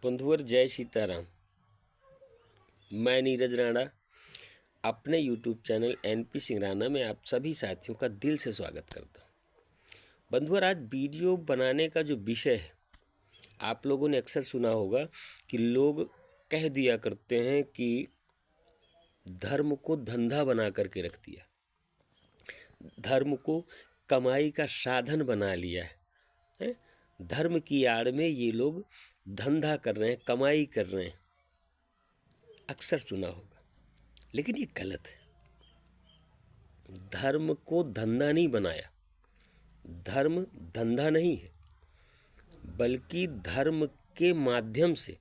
बंधुवर जय सीताराम। मैं नीरज राणा अपने YouTube channel NP Singh Rana में आप सभी साथियों का दिल से स्वागत करता हूँ। बंधुवर आज वीडियो बनाने का जो विषय है, आप लोगों ने अक्सर सुना होगा कि लोग कह दिया करते हैं कि धर्म को धंधा बना करके रख दिया, धर्म को कमाई का साधन बना लिया है। धर्म की आड़ में ये लोग धंधा कर रहे हैं, कमाई कर रहे हैं, अक्सर सुना होगा, लेकिन ये गलत है। धर्म को धंधा नहीं बनाया, धर्म धंधा नहीं है, बल्कि धर्म के माध्यम से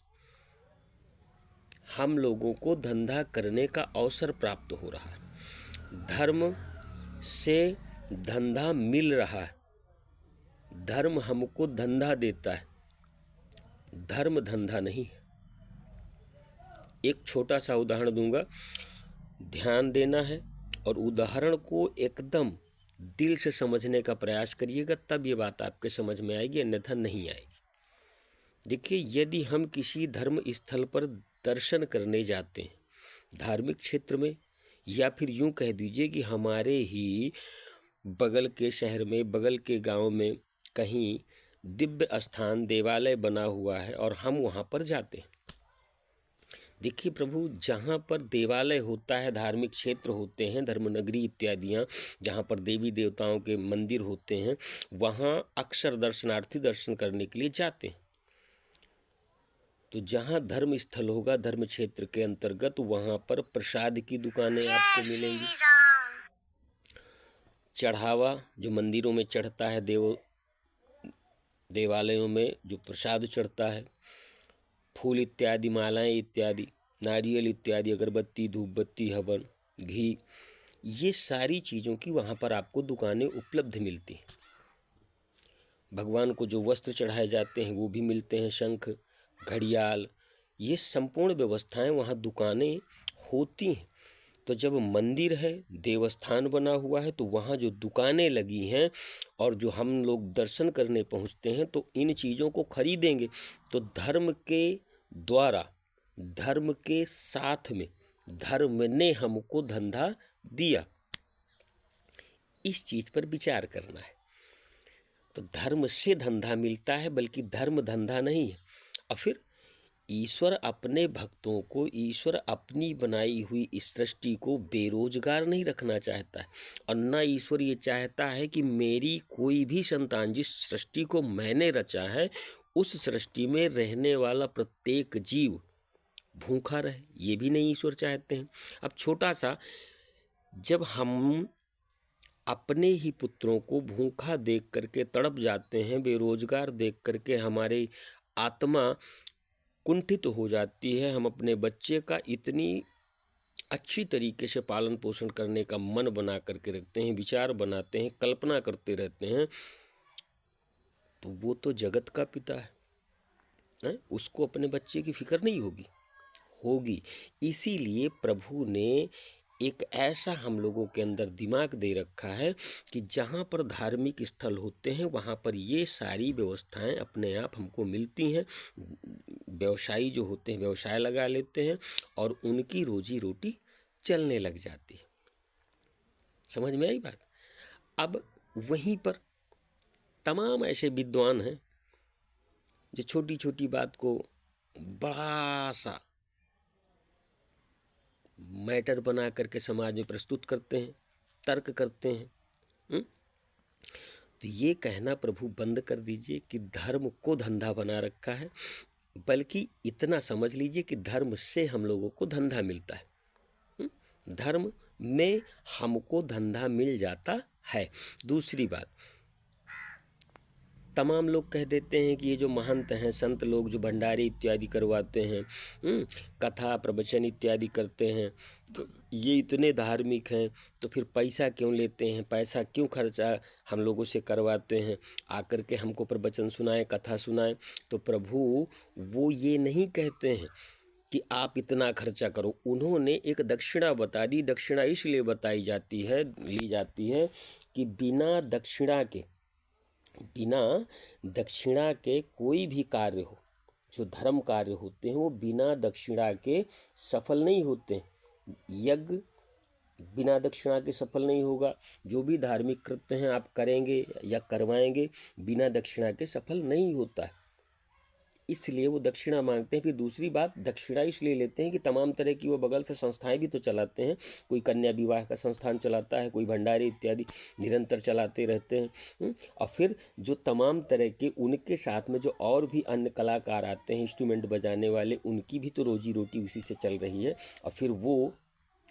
हम लोगों को धंधा करने का अवसर प्राप्त हो रहा है। धर्म से धंधा मिल रहा है, धर्म हमको धंधा देता है, धर्म धंधा नहीं है। एक छोटा सा उदाहरण दूंगा, ध्यान देना है और उदाहरण को एकदम दिल से समझने का प्रयास करिएगा, तब ये बात आपके समझ में आएगी, अन्यथा नहीं आएगी। देखिए, यदि हम किसी धर्म स्थल पर दर्शन करने जाते हैं, धार्मिक क्षेत्र में, या फिर यूं कह दीजिए कि हमारे ही बगल के शहर में, बगल के गांव में कहीं दिव्य स्थान देवालय बना हुआ है और हम वहां पर जाते हैं। देखिए प्रभु, जहाँ पर देवालय होता है, धार्मिक क्षेत्र होते हैं, धर्मनगरी इत्यादियाँ, जहाँ पर देवी देवताओं के मंदिर होते हैं, वहाँ अक्सर दर्शनार्थी दर्शन करने के लिए जाते हैं। तो जहाँ धर्म स्थल होगा, धर्म क्षेत्र के अंतर्गत, वहाँ पर प्रसाद की दुकानें आपको मिलेंगी। चढ़ावा जो मंदिरों में चढ़ता है, देवालयों में जो प्रसाद चढ़ता है, फूल इत्यादि, मालाएं इत्यादि, नारियल इत्यादि, अगरबत्ती, धूपबत्ती, हवन, घी, ये सारी चीज़ों की वहाँ पर आपको दुकानें उपलब्ध मिलती हैं। भगवान को जो वस्त्र चढ़ाए जाते हैं वो भी मिलते हैं, शंख, घड़ियाल, ये संपूर्ण व्यवस्थाएं वहाँ दुकानें होती हैं। तो जब मंदिर है, देवस्थान बना हुआ है, तो वहाँ जो दुकानें लगी हैं और जो हम लोग दर्शन करने पहुँचते हैं, तो इन चीज़ों को खरीदेंगे। तो धर्म के द्वारा, धर्म के साथ में धर्म ने हमको धंधा दिया, इस चीज़ पर विचार करना है। तो धर्म से धंधा मिलता है, बल्कि धर्म धंधा नहीं है। और फिर ईश्वर अपने भक्तों को, ईश्वर अपनी बनाई हुई इस सृष्टि को बेरोजगार नहीं रखना चाहता है, और न ईश्वर ये चाहता है कि मेरी कोई भी संतान, जिस सृष्टि को मैंने रचा है, उस सृष्टि में रहने वाला प्रत्येक जीव भूखा रहे, ये भी नहीं ईश्वर चाहते हैं। अब छोटा सा, जब हम अपने ही पुत्रों को भूखा देख करके तड़प जाते हैं, बेरोजगार देख करके हमारी आत्मा कुंठित हो जाती है, हम अपने बच्चे का इतनी अच्छी तरीके से पालन पोषण करने का मन बना करके रखते हैं, विचार बनाते हैं, कल्पना करते रहते हैं, तो वो तो जगत का पिता है, उसको अपने बच्चे की फिक्र नहीं होगी। इसीलिए प्रभु ने एक ऐसा हम लोगों के अंदर दिमाग दे रखा है कि जहाँ पर धार्मिक स्थल होते हैं, वहाँ पर ये सारी व्यवस्थाएं अपने आप हमको मिलती हैं। व्यवसायी जो होते हैं, व्यवसाय लगा लेते हैं और उनकी रोजी रोटी चलने लग जाती है। समझ में आई बात? अब वहीं पर तमाम ऐसे विद्वान हैं जो छोटी छोटी बात को बड़ा सा मैटर बना करके समाज में प्रस्तुत करते हैं, तर्क करते हैं। तो ये कहना प्रभु बंद कर दीजिए कि धर्म को धंधा बना रखा है, बल्कि इतना समझ लीजिए कि धर्म से हम लोगों को धंधा मिलता है, धर्म में हमको धंधा मिल जाता है। दूसरी बात, तमाम लोग कह देते हैं कि ये जो महंत हैं, संत लोग जो भंडारे इत्यादि करवाते हैं, कथा प्रवचन इत्यादि करते हैं, तो ये इतने धार्मिक हैं, तो फिर पैसा क्यों लेते हैं, पैसा क्यों खर्चा हम लोगों से करवाते हैं, आकर के हमको प्रवचन सुनाएं, कथा सुनाएं। तो प्रभु वो ये नहीं कहते हैं कि आप इतना खर्चा करो। उन्होंने एक दक्षिणा बता दी। दक्षिणा इसलिए बताई जाती है, ली जाती है कि बिना दक्षिणा के कोई भी कार्य हो, जो धर्म कार्य होते हैं वो बिना दक्षिणा के सफल नहीं होते। यज्ञ बिना दक्षिणा के सफल नहीं होगा। जो भी धार्मिक कृत्य हैं आप करेंगे या करवाएंगे, बिना दक्षिणा के सफल नहीं होता है, इसलिए वो दक्षिणा मांगते हैं। फिर दूसरी बात, दक्षिणा इसलिए लेते हैं कि तमाम तरह की वो बगल से संस्थाएं भी तो चलाते हैं। कोई कन्या विवाह का संस्थान चलाता है, कोई भंडारे इत्यादि निरंतर चलाते रहते हैं। और फिर जो तमाम तरह के उनके साथ में जो और भी अन्य कलाकार आते हैं, इंस्ट्रूमेंट बजाने वाले, उनकी भी तो रोजी रोटी उसी से चल रही है। और फिर वो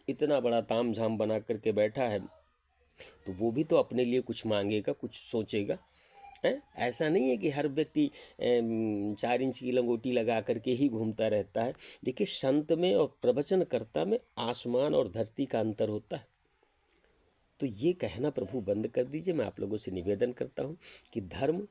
इतना बड़ा ताम झाम बना करके बैठा है, तो वो भी तो अपने लिए कुछ मांगेगा, कुछ सोचेगा है। ऐसा नहीं है कि हर व्यक्ति 4 इंच की लंगोटी लगा करके ही घूमता रहता है। देखिए, संत में और प्रवचनकर्ता में आसमान और धरती का अंतर होता है। तो ये कहना प्रभु बंद कर दीजिए। मैं आप लोगों से निवेदन करता हूँ कि धर्म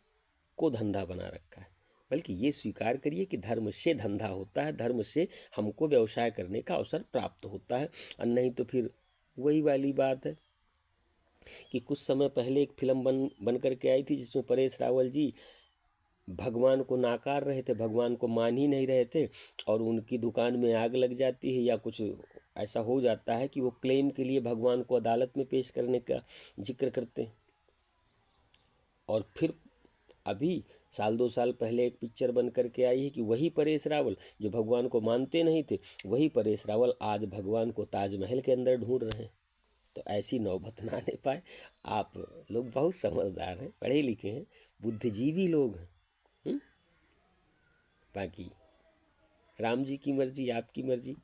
को धंधा बना रखा है, बल्कि ये स्वीकार करिए कि धर्म से धंधा होता है, धर्म से हमको व्यवसाय करने का अवसर प्राप्त होता है। और नहीं तो फिर वही वाली बात है कि कुछ समय पहले एक फिल्म बन करके आई थी, जिसमें परेश रावल जी भगवान को नाकार रहे थे, भगवान को मान ही नहीं रहे थे, और उनकी दुकान में आग लग जाती है या कुछ ऐसा हो जाता है कि वो क्लेम के लिए भगवान को अदालत में पेश करने का जिक्र करते हैं। और फिर अभी साल 2 साल पहले एक पिक्चर बन करके आई है कि वही परेश रावल जो भगवान को मानते नहीं थे, वही परेश रावल आज भगवान को ताजमहल के अंदर ढूंढ रहे हैं। तो ऐसी नौबत ना आने पाए। आप लोग बहुत समझदार हैं, पढ़े लिखे हैं, बुद्धिजीवी लोग हैं। बाकी राम जी की मर्जी, आपकी मर्जी।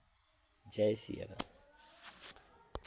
जय श्री राम।